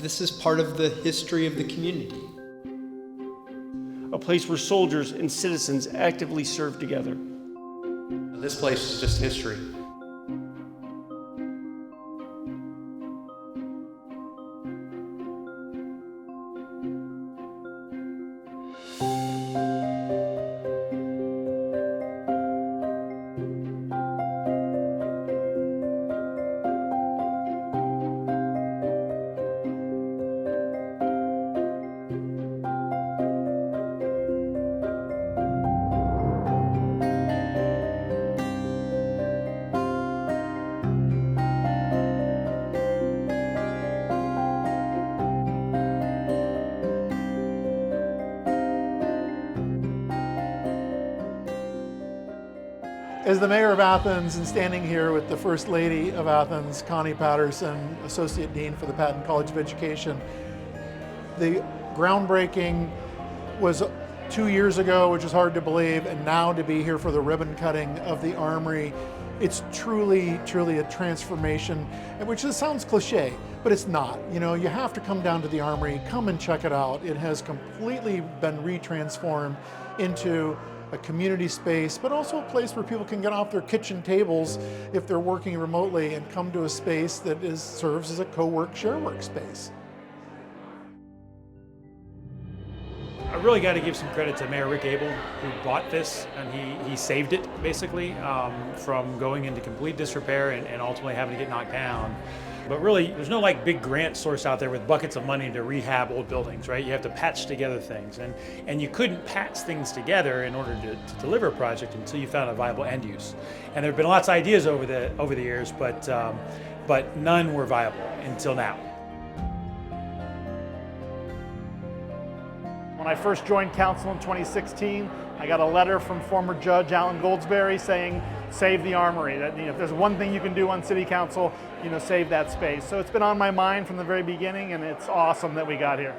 this is part of the history of the community. A place where soldiers and citizens actively serve together. This place is just history. As the mayor of Athens and standing here with the First Lady of Athens, Connie Patterson, Associate Dean for the Patton College of Education, the groundbreaking was 2 years ago, which is hard to believe, and now to be here for the ribbon cutting of the Armory, it's truly, truly a transformation, which sounds cliche, but it's not. You know, you have to come down to the Armory, come and check it out. It has completely been retransformed into a community space, but also a place where people can get off their kitchen tables if they're working remotely and come to a space that serves as a co-work, share work space. I really got to give some credit to Mayor Rick Abel, who bought this, and he saved it basically from going into complete disrepair and ultimately having to get knocked down. But really, there's no like big grant source out there with buckets of money to rehab old buildings, right? You have to patch together things, and you couldn't patch things together in order to deliver a project until you found a viable end use. And there have been lots of ideas over the years, but none were viable until now. When I first joined council in 2016, I got a letter from former Judge Alan Goldsberry saying, save the Armory. That, if there's one thing you can do on City Council, save that space. So it's been on my mind from the very beginning, and it's awesome that we got here.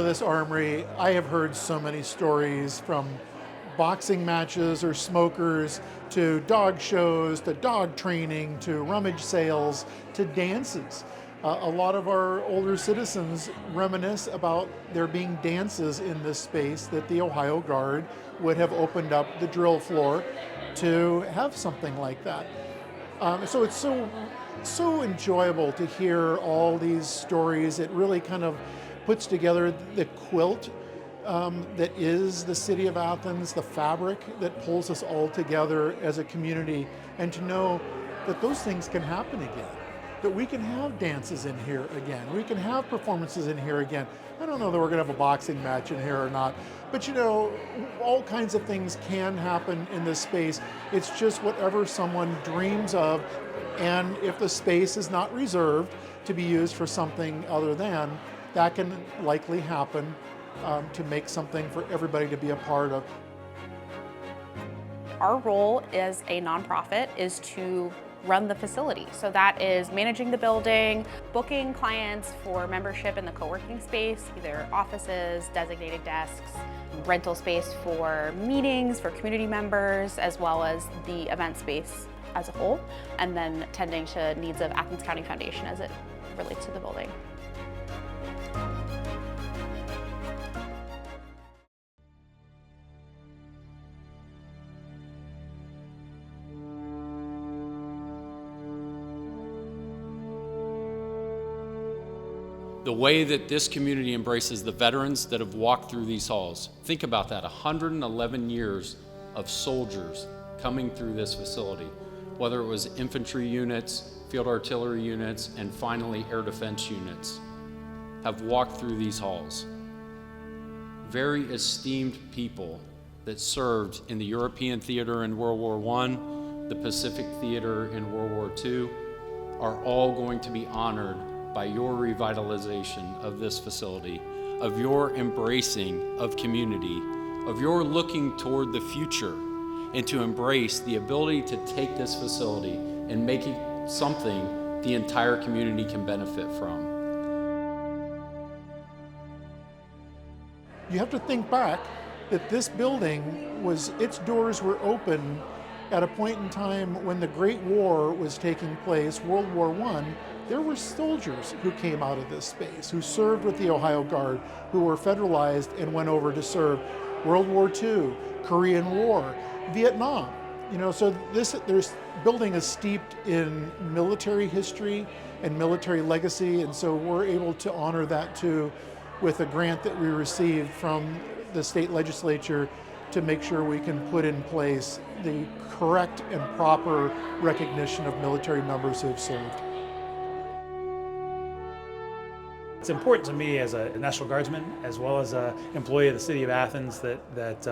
This Armory, I have heard so many stories, from boxing matches or smokers to dog shows to dog training to rummage sales to dances. A lot of our older citizens reminisce about there being dances in this space that the Ohio Guard would have opened up the drill floor to have something like that. So it's so enjoyable to hear all these stories. It really kind of puts together the quilt that is the city of Athens, the fabric that pulls us all together as a community, and to know that those things can happen again, that we can have dances in here again, we can have performances in here again. I don't know that we're gonna have a boxing match in here or not, but all kinds of things can happen in this space. It's just whatever someone dreams of, and if the space is not reserved to be used for something other than, that can likely happen to make something for everybody to be a part of. Our role as a nonprofit is to run the facility. So that is managing the building, booking clients for membership in the co-working space, either offices, designated desks, rental space for meetings, for community members, as well as the event space as a whole, and then tending to needs of Athens County Foundation as it relates to the building. The way that this community embraces the veterans that have walked through these halls. Think about that, 111 years of soldiers coming through this facility, whether it was infantry units, field artillery units, and finally air defense units, have walked through these halls. Very esteemed people that served in the European theater in World War I, the Pacific theater in World War II, are all going to be honored by your revitalization of this facility, of your embracing of community, of your looking toward the future, and to embrace the ability to take this facility and make it something the entire community can benefit from. You have to think back that this building its doors were open at a point in time when the Great War was taking place, World War I. There were soldiers who came out of this space, who served with the Ohio Guard, who were federalized and went over to serve World War II, Korean War, Vietnam. So this building is steeped in military history and military legacy, and so we're able to honor that too with a grant that we received from the state legislature to make sure we can put in place the correct and proper recognition of military members who have served. It's important to me as a National Guardsman, as well as an employee of the city of Athens, that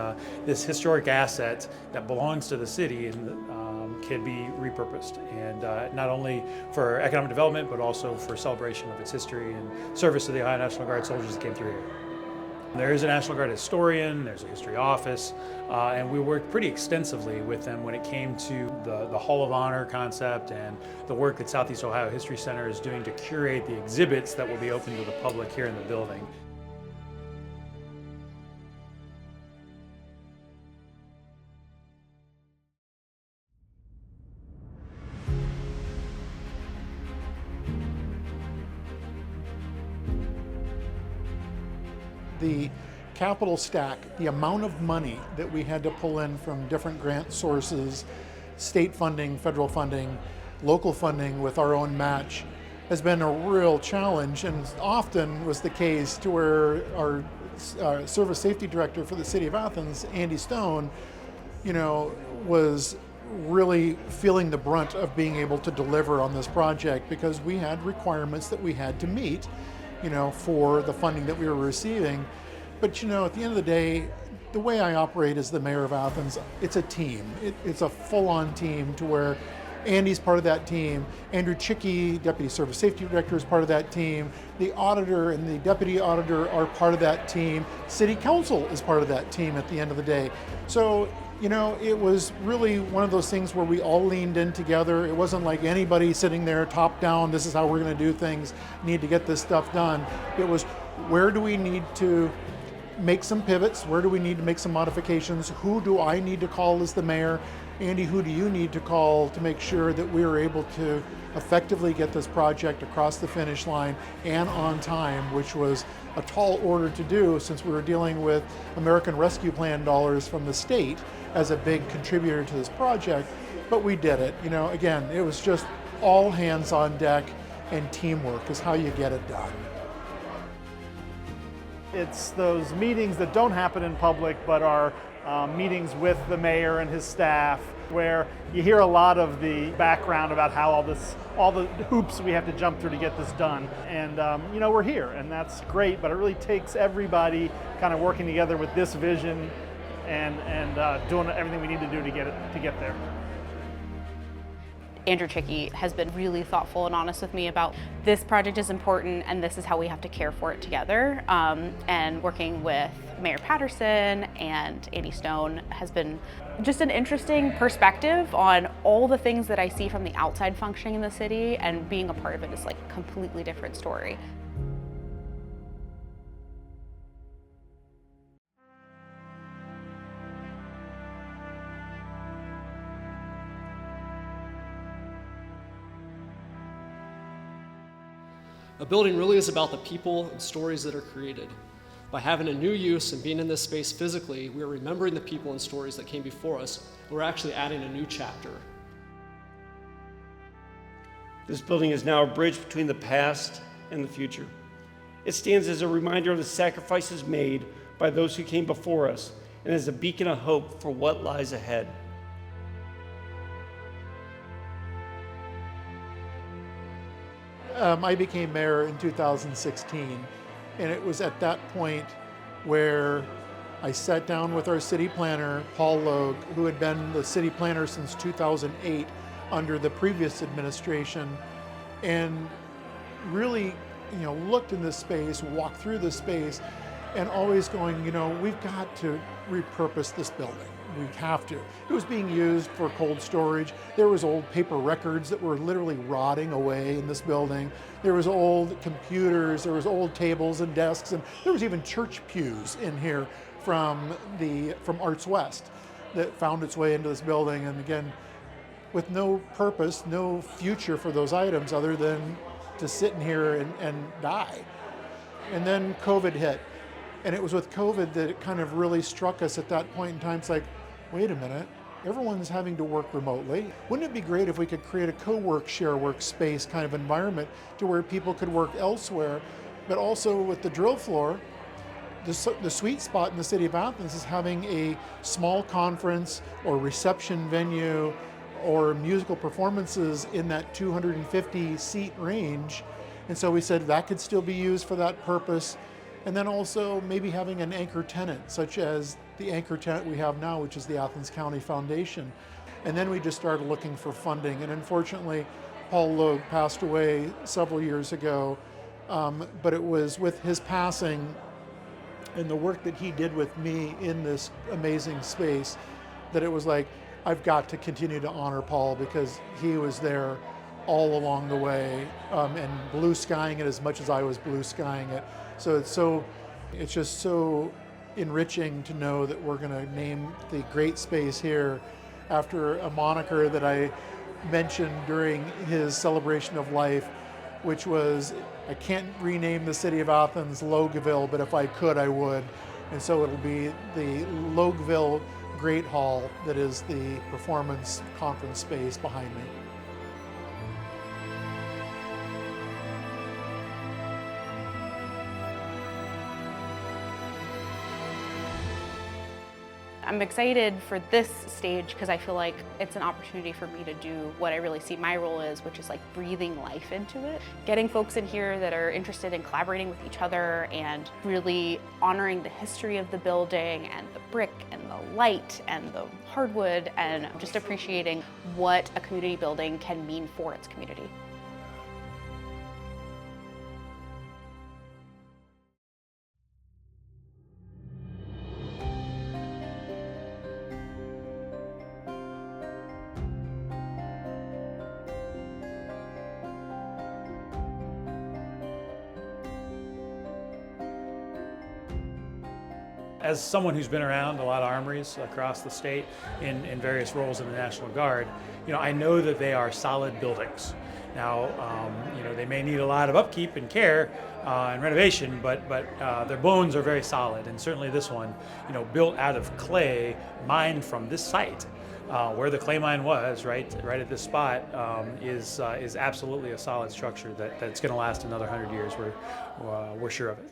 this historic asset that belongs to the city can be repurposed, and not only for economic development, but also for celebration of its history and service to the Ohio National Guard soldiers that came through here. There is a National Guard historian, there's a history office, and we worked pretty extensively with them when it came to the Hall of Honor concept and the work that Southeast Ohio History Center is doing to curate the exhibits that will be open to the public here in the building. The capital stack, the amount of money that we had to pull in from different grant sources, state funding, federal funding, local funding with our own match, has been a real challenge, and often was the case to where our service safety director for the city of Athens, Andy Stone, was really feeling the brunt of being able to deliver on this project because we had requirements that we had to meet for the funding that we were receiving. But at the end of the day, the way I operate as the mayor of Athens, it's a team. It's a full-on team to where Andy's part of that team, Andrew Chicky, Deputy Service Safety Director, is part of that team, the auditor and the deputy auditor are part of that team, City Council is part of that team at the end of the day. So, it was really one of those things where we all leaned in together. It wasn't like anybody sitting there top down, this is how we're going to do things, need to get this stuff done. It was, where do we need to make some pivots? Where do we need to make some modifications? Who do I need to call as the mayor? Andy, who do you need to call to make sure that we are able to effectively get this project across the finish line and on time, which was a tall order to do since we were dealing with American Rescue Plan dollars from the state as a big contributor to this project, but we did it. Again, it was just all hands on deck, and teamwork is how you get it done. It's those meetings that don't happen in public, but are meetings with the mayor and his staff, where you hear a lot of the background about how all the hoops we have to jump through to get this done. And we're here, and that's great, but it really takes everybody kind of working together with this vision and doing everything we need to do to get there. Andrew Chicky has been really thoughtful and honest with me about this project is important and this is how we have to care for it together. And working with Mayor Patterson and Andy Stone has been just an interesting perspective on all the things that I see from the outside functioning in the city, and being a part of it is like a completely different story. A building really is about the people and stories that are created. By having a new use and being in this space physically, we are remembering the people and stories that came before us. We're actually adding a new chapter. This building is now a bridge between the past and the future. It stands as a reminder of the sacrifices made by those who came before us, and as a beacon of hope for what lies ahead. I became mayor in 2016, and it was at that point where I sat down with our city planner, Paul Logue, who had been the city planner since 2008 under the previous administration, and really, looked in this space, walked through this space, and always going, we've got to repurpose this building. we have to. It was being used for cold storage. There was old paper records that were literally rotting away in this building. There was old computers, there was old tables and desks, and there was even church pews in here from Arts West that found its way into this building. And again, with no purpose, no future for those items other than to sit in here and die. And then COVID hit. And it was with COVID that it kind of really struck us at that point in time. It's like, wait a minute, everyone's having to work remotely. Wouldn't it be great if we could create a co-work, share workspace kind of environment to where people could work elsewhere, but also with the drill floor, the sweet spot in the city of Athens is having a small conference or reception venue or musical performances in that 250 seat range. And so we said that could still be used for that purpose. And then also maybe having an anchor tenant, such as the anchor tenant we have now, which is the Athens County Foundation. And then we just started looking for funding. And unfortunately, Paul Logue passed away several years ago. But it was with his passing and the work that he did with me in this amazing space that it was like, I've got to continue to honor Paul because he was there all along the way and blue skying it as much as I was blue skying it. So it's just so enriching to know that we're going to name the great space here after a moniker that I mentioned during his celebration of life, which was, I can't rename the city of Athens Logueville, but if I could, I would. And so it'll be the Logueville Great Hall that is the performance conference space behind me. I'm excited for this stage because I feel like it's an opportunity for me to do what I really see my role is, which is like breathing life into it. Getting folks in here that are interested in collaborating with each other and really honoring the history of the building and the brick and the light and the hardwood and just appreciating what a community building can mean for its community. As someone who's been around a lot of armories across the state in various roles in the National Guard, I know that they are solid buildings. Now, they may need a lot of upkeep and care and renovation, but their bones are very solid. And certainly this one, built out of clay, mined from this site, where the clay mine was, right at this spot, is absolutely a solid structure that's going to last another 100 years. We're sure of it.